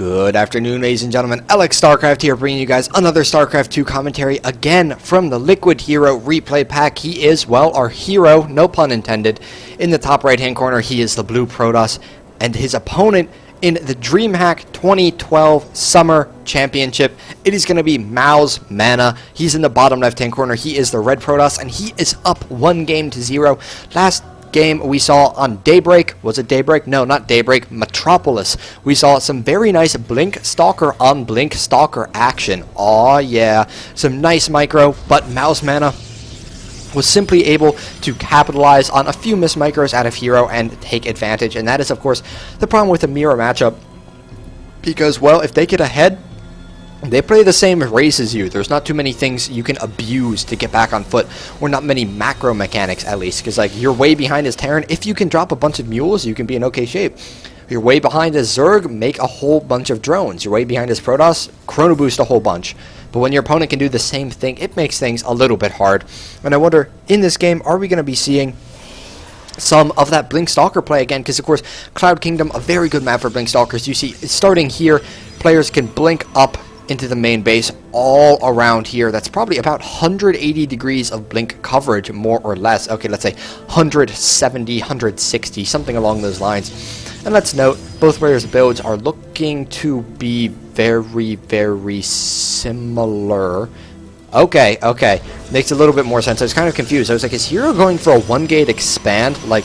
Good afternoon, ladies and gentlemen. Alex StarCraft here, bringing you guys another StarCraft 2 commentary, again from the LiquidHerO replay pack. He is, well, our hero, no pun intended. In the top right-hand corner, he is the blue Protoss, and his opponent in the DreamHack 2012 Summer Championship, it is going to be mouzMana. He's in the bottom left-hand corner. He is the red Protoss, and he is up 1-0. Last game we saw on Daybreak, was it Daybreak? No, not Daybreak, Metropolis. We saw some very nice Blink Stalker on Blink Stalker action. Aw yeah, some nice micro, but mouzMana was simply able to capitalize on a few missed micros out of Hero and take advantage, and that is of course the problem with the mirror matchup, because, well, if they get ahead, they play the same race as you. There's not too many things you can abuse to get back on foot, or not many macro mechanics at least, because like you're way behind his Terran. If you can drop a bunch of mules, you can be in okay shape. You're way behind his Zerg, make a whole bunch of drones. You're way behind his Protoss, chrono boost a whole bunch. But when your opponent can do the same thing, it makes things a little bit hard. And I wonder, in this game, are we going to be seeing some of that Blink Stalker play again? Because of course, Cloud Kingdom, a very good map for Blink Stalkers. You see, starting here, players can blink up into the main base all around here. That's probably about 180 degrees of blink coverage, more or less. Okay, let's say 170, 160, something along those lines. And let's note, both players' builds are looking to be very, very similar. Okay, makes a little bit more sense. I was kind of confused. I was like, is Hero going for a 1-gate expand, like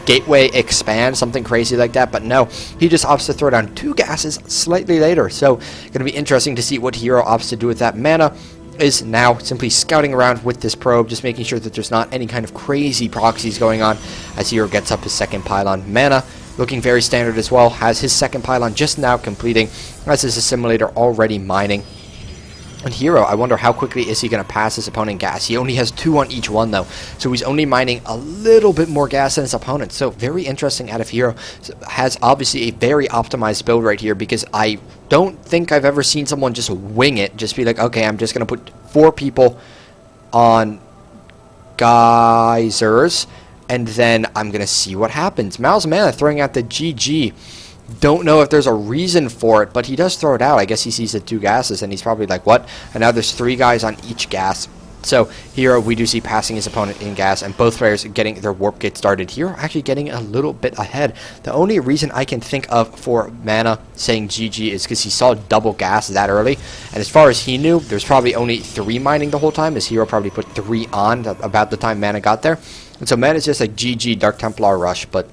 Gateway expand, something crazy like that? But no, he just opts to throw down 2 gases slightly later. So going to be interesting to see what Hero opts to do with that. Mana is now simply scouting around with this probe, just making sure that there's not any kind of crazy proxies going on as Hero gets up his second pylon. Mana looking very standard as well, has his second pylon just now completing, as his assimilator already mining. And Hero, I wonder how quickly is he going to pass his opponent gas. He only has 2 on each one, though, so he's only mining a little bit more gas than his opponent. So very interesting out of Hero. Has obviously a very optimized build right here, because I don't think I've ever seen someone just wing it, just be like, okay, I'm just going to put 4 people on geysers, and then I'm going to see what happens. mouzMana throwing out the GG. Don't know if there's a reason for it, but he does throw it out. I guess he sees the 2 gases, and he's probably like, what? And now there's 3 guys on each gas. So Hero, we do see passing his opponent in gas, and both players getting their warp gate started. Hero actually getting a little bit ahead. The only reason I can think of for Mana saying GG is because he saw double gas that early, and as far as he knew, there's probably only 3 mining the whole time, as Hero probably put 3 on about the time Mana got there. And so Mana's just like GG Dark Templar rush, but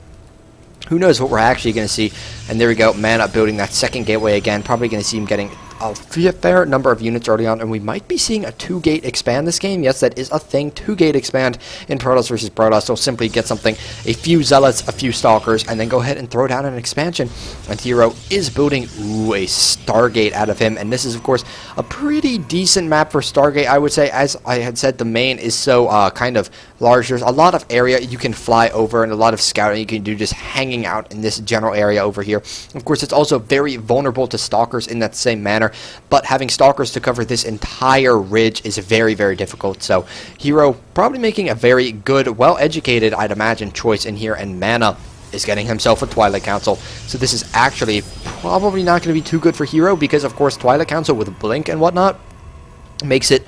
who knows what we're actually going to see. And there we go, Mana building that second gateway again. Probably going to see him getting a fair number of units early on, and we might be seeing a 2-gate expand this game. Yes, that is a thing, 2-gate expand in Protoss versus Protoss. So simply get something, a few Zealots, a few Stalkers, and then go ahead and throw down an expansion. And Hero is building, a Stargate out of him, and this is of course a pretty decent map for Stargate, I would say. As I had said, the main is so kind of large. There's a lot of area you can fly over, and a lot of scouting you can do just hanging out in this general area over here. Of course, it's also very vulnerable to Stalkers in that same manner, but having Stalkers to cover this entire ridge is very, very difficult. So Hero probably making a very good, well-educated, I'd imagine, choice in here, and Mana is getting himself a Twilight Council. So this is actually probably not going to be too good for Hero, because of course Twilight Council with Blink and whatnot makes it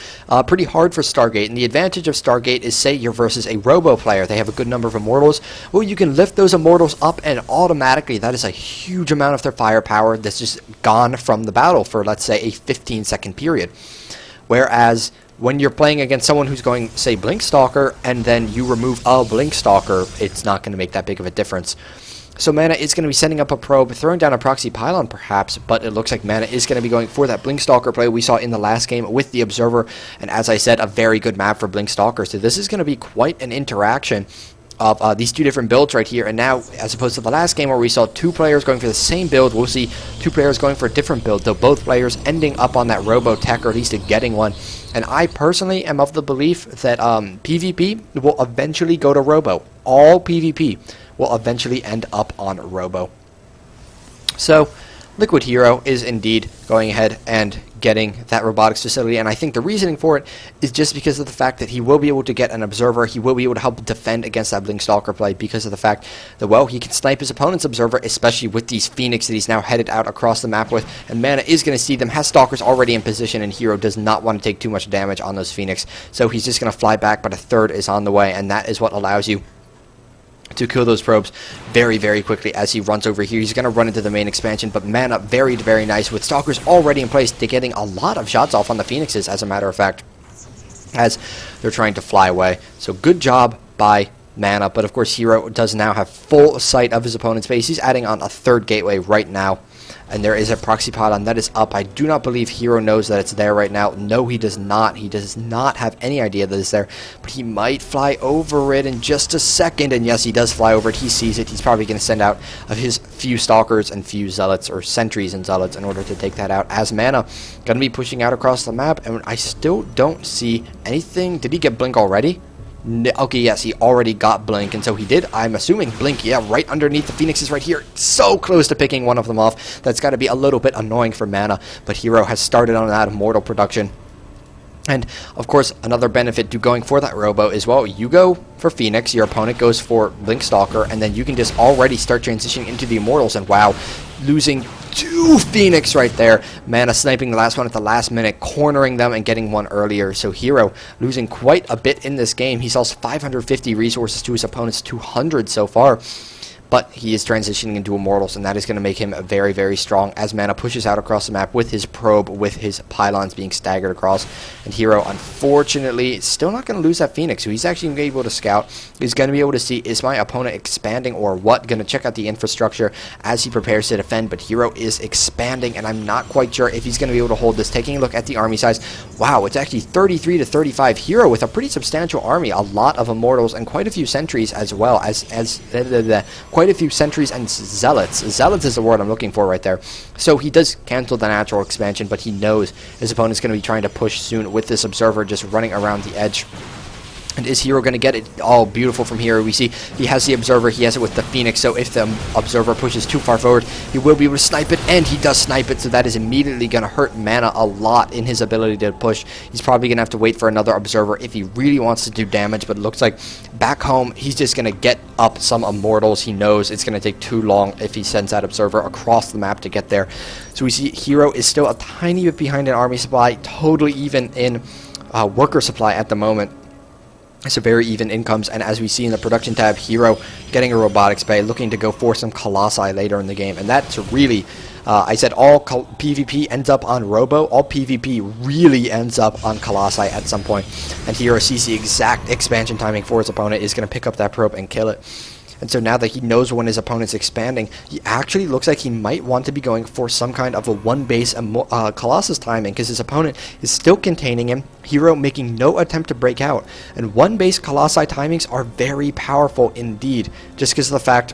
pretty hard for Stargate. And the advantage of Stargate is, say you're versus a Robo player, they have a good number of Immortals. Well, you can lift those Immortals up, and automatically that is a huge amount of their firepower that's just gone from the battle for, let's say, a 15-second period. Whereas when you're playing against someone who's going, say, Blink Stalker, and then you remove a Blink Stalker, it's not going to make that big of a difference. So Mana is going to be sending up a probe, throwing down a proxy pylon perhaps, but it looks like Mana is going to be going for that Blink Stalker play we saw in the last game with the Observer, and as I said, a very good map for Blink Stalker. So this is going to be quite an interaction of these 2 different builds right here. And now, as opposed to the last game where we saw 2 players going for the same build, we'll see 2 players going for a different build, though both players ending up on that Robo Tech, or at least getting one. And I personally am of the belief that PvP will eventually go to Robo. All PvP will eventually end up on Robo. So LiquidHerO is indeed going ahead and getting that robotics facility, and I think the reasoning for it is just because of the fact that he will be able to get an observer. He will be able to help defend against that Blink Stalker play because of the fact that, well, he can snipe his opponent's observer, especially with these Phoenix that he's now headed out across the map with, and Mana is going to see them, has Stalkers already in position, and Hero does not want to take too much damage on those Phoenix, so he's just going to fly back, but a third is on the way, and that is what allows you to kill those probes very, very quickly as he runs over here. He's going to run into the main expansion, but Mana very, very nice with Stalkers already in place to getting a lot of shots off on the Phoenixes, as a matter of fact, as they're trying to fly away. So good job by Mana, but of course Hero does now have full sight of his opponent's base. He's adding on a third gateway right now, and there is a proxy pylon that is up. I do not believe Hero knows that it's there right now. No, he does not. He does not have any idea that it's there, but he might fly over it in just a second, and yes, he does fly over it. He sees it. He's probably going to send out of his few Stalkers and few Zealots, or Sentries and Zealots, in order to take that out, as Mana going to be pushing out across the map, and I still don't see anything. Did he get Blink already? Okay, yes, he already got Blink, and so he did, I'm assuming, Blink, yeah, right underneath the Phoenixes right here. So close to picking one of them off. That's got to be a little bit annoying for Mana, but Hero has started on that Immortal production. And, of course, another benefit to going for that Robo is, well, you go for Phoenix, your opponent goes for Blink Stalker, and then you can just already start transitioning into the Immortals, and wow, losing 2 Phoenix right there. Mana sniping the last one at the last minute, cornering them and getting one earlier. So Hero losing quite a bit in this game. He sells 550 resources to his opponent's 200 so far. But he is transitioning into Immortals, and that is going to make him very, very strong as Mana pushes out across the map with his probe, with his pylons being staggered across. And Hero, unfortunately, is still not going to lose that Phoenix, so he's actually going to be able to scout. He's going to be able to see, is my opponent expanding or what? Going to check out the infrastructure as he prepares to defend, but Hero is expanding, and I'm not quite sure if he's going to be able to hold this. Taking a look at the army size, wow, it's actually 33 to 35. Hero with a pretty substantial army, a lot of Immortals, and quite a few Sentries as well, quite a few Sentries and Zealots. Zealots is the word I'm looking for right there. So he does cancel the natural expansion, but he knows his opponent's going to be trying to push soon with this Observer just running around the edge. And is Hero going to get it? Oh, beautiful from here. We see he has the Observer. He has it with the Phoenix. So if the Observer pushes too far forward, he will be able to snipe it. And he does snipe it. So that is immediately going to hurt Mana a lot in his ability to push. He's probably going to have to wait for another Observer if he really wants to do damage. But it looks like back home, he's just going to get up some Immortals. He knows it's going to take too long if he sends that Observer across the map to get there. So we see Hero is still a tiny bit behind in army supply. Totally even in worker supply at the moment. So very even incomes, and as we see in the production tab, Hero getting a robotics bay, looking to go for some Colossi later in the game, and that's really, I said all PvP ends up on Robo, all PvP really ends up on Colossi at some point, and Hero sees the exact expansion timing for his opponent, is going to pick up that probe and kill it. And so now that he knows when his opponent's expanding, he actually looks like he might want to be going for some kind of a one-base Colossus timing, because his opponent is still containing him, Hero making no attempt to break out. And one-base Colossi timings are very powerful indeed, just because of the fact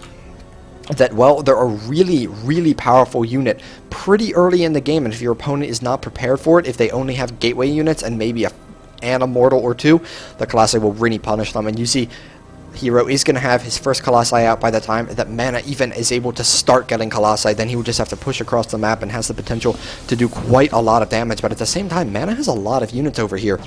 that, well, they're a really, really powerful unit pretty early in the game, and if your opponent is not prepared for it, if they only have gateway units and maybe an Immortal or two, the Colossi will really punish them. And you see Hero is going to have his first Colossi out by the time that Mana even is able to start getting Colossi. Then he will just have to push across the map and has the potential to do quite a lot of damage. But at the same time, Mana has a lot of units over here.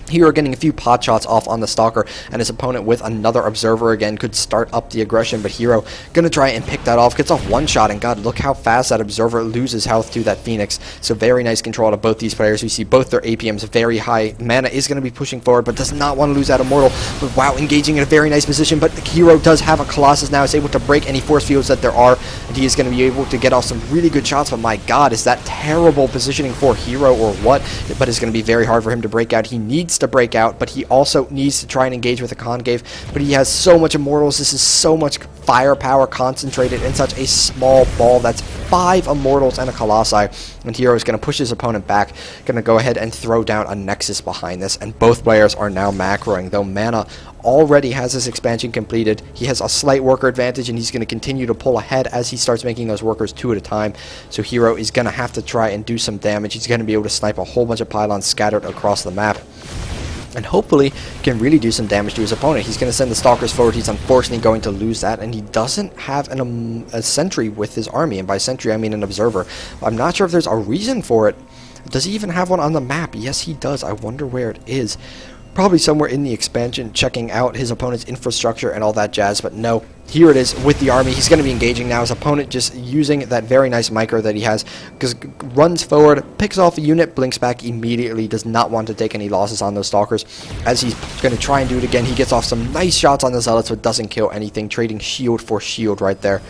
Hero getting a few pot shots off on the Stalker, and his opponent with another Observer again could start up the aggression, but Hero gonna try and pick that off, gets off one shot, and god, look how fast that Observer loses health to that Phoenix. So very nice control of both these players. We see both their APMs very high. Mana is gonna be pushing forward, but does not want to lose that Immortal, but wow, engaging in a very nice position, but Hero does have a Colossus now, is able to break any force fields that there are, and he is gonna be able to get off some really good shots, but my god, is that terrible positioning for Hero or what? But it's gonna be very hard for him to break out. He needs to break out, but he also needs to try and engage with a concave, but he has so much Immortals. This is so much firepower concentrated in such a small ball. That's 5 Immortals and a Colossi, and Hero is going to push his opponent back, going to go ahead and throw down a Nexus behind this, and both players are now macroing, though Mana already has his expansion completed. He has a slight worker advantage, and he's going to continue to pull ahead as he starts making those workers 2 at a time. So Hero is going to have to try and do some damage. He's going to be able to snipe a whole bunch of pylons scattered across the map. and hopefully can really do some damage to his opponent. He's going to send the Stalkers forward. He's unfortunately going to lose that, and he doesn't have a sentry with his army, and by sentry I mean an observer. I'm not sure if there's a reason for it. Does he even have one on the map? Yes, he does. I wonder where it is. Probably somewhere in the expansion, checking out his opponent's infrastructure and all that jazz, but no. Here it is with the army. He's going to be engaging now. His opponent just using that very nice micro that he has, because runs forward, picks off a unit, blinks back immediately, does not want to take any losses on those Stalkers. As he's going to try and do it again, he gets off some nice shots on the Zealots, but doesn't kill anything, trading shield for shield right there.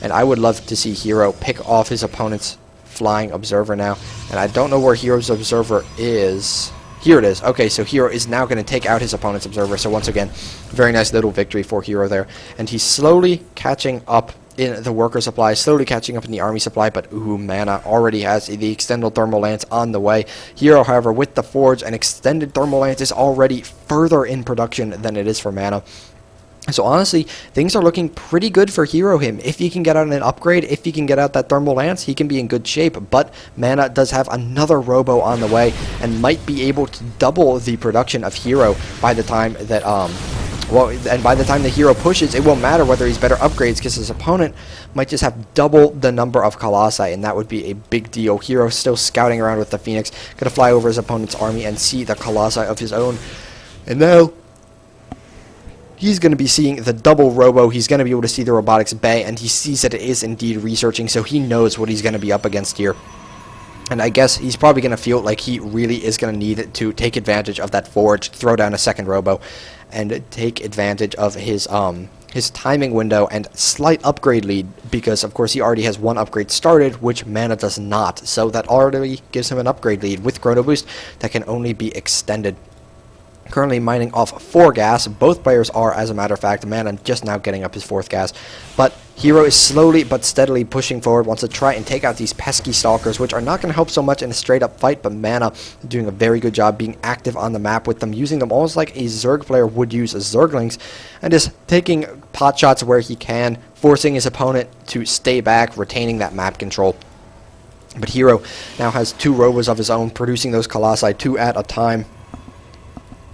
And I would love to see Hero pick off his opponent's flying observer now. And I don't know where Hero's observer is. Here it is. Okay, so Hero is now going to take out his opponent's observer. So once again, very nice little victory for Hero there. And he's slowly catching up in the worker supply, slowly catching up in the army supply, but Mana already has the extended thermal lance on the way. Hero, however, with the forge and extended thermal lance is already further in production than it is for Mana. So honestly, things are looking pretty good for Hero him. If he can get out an upgrade, if he can get out that thermal lance, he can be in good shape. But Mana does have another robo on the way and might be able to double the production of Hero by the time that and by the time the Hero pushes, it won't matter whether he's better upgrades, because his opponent might just have double the number of Colossi, and that would be a big deal. Hero still scouting around with the Phoenix, gonna fly over his opponent's army and see the Colossi of his own. And now he's going to be seeing the double robo. He's going to be able to see the robotics bay, and he sees that it is indeed researching, so he knows what he's going to be up against here. And I guess he's probably going to feel like he really is going to need to take advantage of that forge, throw down a second robo, and take advantage of his timing window and slight upgrade lead, because of course he already has one upgrade started, which Mana does not. So that already gives him an upgrade lead with Chrono Boost that can only be extended. Currently mining off 4 gas. Both players are, as a matter of fact. Mana just now getting up his 4th gas. But Hero is slowly but steadily pushing forward, wants to try and take out these pesky Stalkers, which are not going to help so much in a straight-up fight, but Mana doing a very good job being active on the map with them, using them almost like a Zerg player would use Zerglings, and just taking pot shots where he can, forcing his opponent to stay back, retaining that map control. But Hero now has 2 robos of his own, producing those Colossi 2 at a time.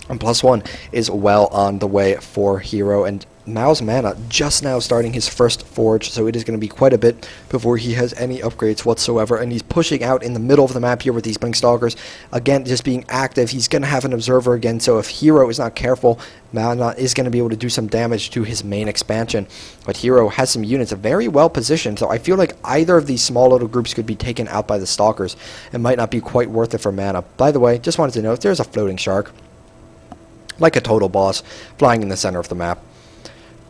And +1 is well on the way for Hero, and mouzMana just now starting his first forge, so it is going to be quite a bit before he has any upgrades whatsoever, and he's pushing out in the middle of the map here with these Blink Stalkers, again just being active. He's going to have an observer again, so if Hero is not careful, Mana is going to be able to do some damage to his main expansion. But Hero has some units very well positioned, so I feel like either of these small little groups could be taken out by the Stalkers. It might not be quite worth it for Mana. By the way, just wanted to note, there's a floating shark, like a total boss, flying in the center of the map.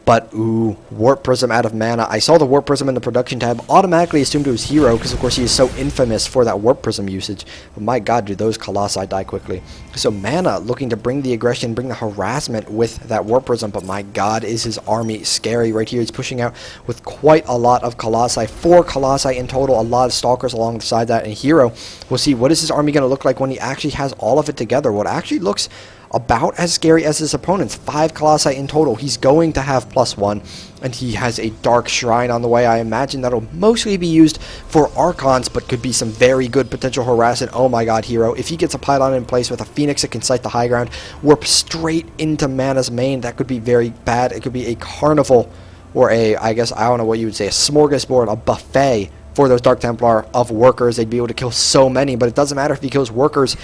But, ooh, Warp Prism out of Mana. I saw the Warp Prism in the production tab, automatically assumed it was Hero, because of course he is so infamous for that Warp Prism usage. But my god, do those Colossi die quickly. So Mana looking to bring the aggression, bring the harassment with that Warp Prism, but my god, is his army scary right here. He's pushing out with quite a lot of Colossi, 4 Colossi in total, a lot of Stalkers alongside that, and Hero, we'll see what is his army going to look like when he actually has all of it together. What actually looks about as scary as his opponents, 5 Colossi in total. He's going to have +1, and he has a Dark Shrine on the way. I imagine that'll mostly be used for Archons, but could be some very good potential harassment. Oh my god, Hero, if he gets a pylon in place with a Phoenix that can sight the high ground, warp straight into Mana's main, that could be very bad. It could be a carnival, or a, I guess, I don't know what you would say, a smorgasbord, a buffet for those Dark Templar of workers. They'd be able to kill so many, but it doesn't matter if he kills workers.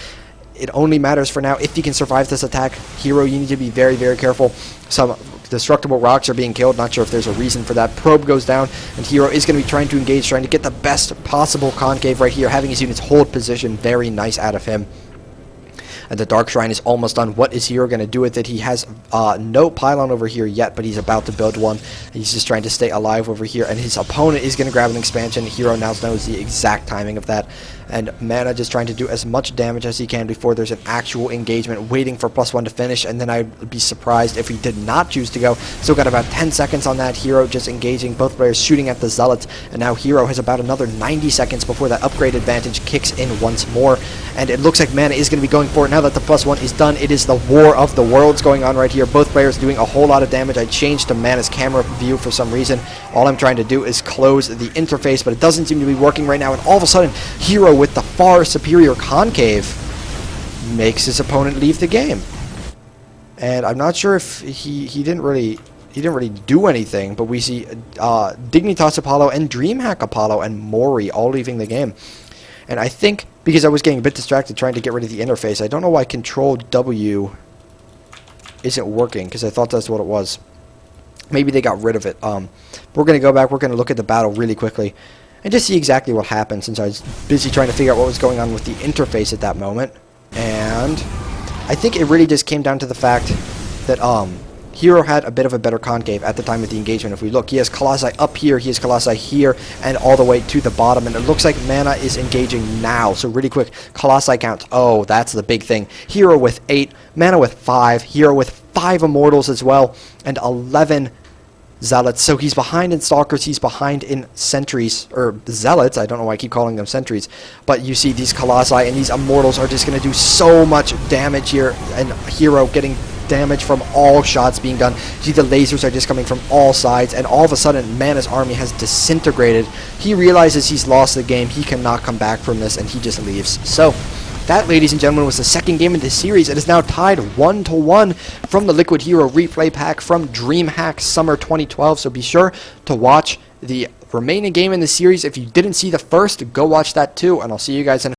It only matters for now if he can survive this attack. Hero, you need to be very, very careful. Some destructible rocks are being killed. Not sure if there's a reason for that. Probe goes down, and Hero is going to be trying to engage, trying to get the best possible concave right here, having his units hold position. Very nice out of him. And the Dark Shrine is almost done. What is Hero going to do with it? He has no pylon over here yet, but he's about to build one. He's just trying to stay alive over here, and his opponent is going to grab an expansion. Hero now knows the exact timing of that, and Mana just trying to do as much damage as he can before there's an actual engagement, waiting for +1 to finish, and then I'd be surprised if he did not choose to go. Still got about 10 seconds on that. Hero just engaging, both players shooting at the Zealots, and now Hero has about another 90 seconds before that upgrade advantage kicks in once more, and it looks like Mana is going to be going for it. Now that the +1 is done, it is the War of the Worlds going on right here. Both players doing a whole lot of damage. I changed to Mana's camera view for some reason. All I'm trying to do is close the interface, but it doesn't seem to be working right now, and all of a sudden, Hero with the far superior concave makes his opponent leave the game. And I'm not sure if he didn't really do anything, but we see Dignitas Apollo and DreamHack Apollo and Mori all leaving the game. And I think because I was getting a bit distracted trying to get rid of the interface, I don't know why Control W isn't working, because I thought that's what it was. Maybe they got rid of it. We're going to go back, we're going to look at the battle really quickly and just see exactly what happened, since I was busy trying to figure out what was going on with the interface at that moment. And I think it really just came down to the fact that Hero had a bit of a better concave at the time of the engagement. If we look, he has Colossi up here, he has Colossi here, and all the way to the bottom, and it looks like Mana is engaging now. So really quick, Colossi counts. Oh, that's the big thing. Hero with 8, Mana with 5, Hero with 5 Immortals as well, and 11 Zealots. So he's behind in Stalkers, he's behind in Sentries, or Zealots. I don't know why I keep calling them Sentries. But you see these Colossi and these Immortals are just going to do so much damage here, and Hero getting damage from all shots being done. You see the lasers are just coming from all sides, and all of a sudden Mana's army has disintegrated. He realizes he's lost the game, he cannot come back from this, and he just leaves. So that, ladies and gentlemen, was the second game in this series. It is now tied 1-1 from the LiquidHerO replay pack from DreamHack Summer 2012. So be sure to watch the remaining game in the series. If you didn't see the first, go watch that too, and I'll see you guys in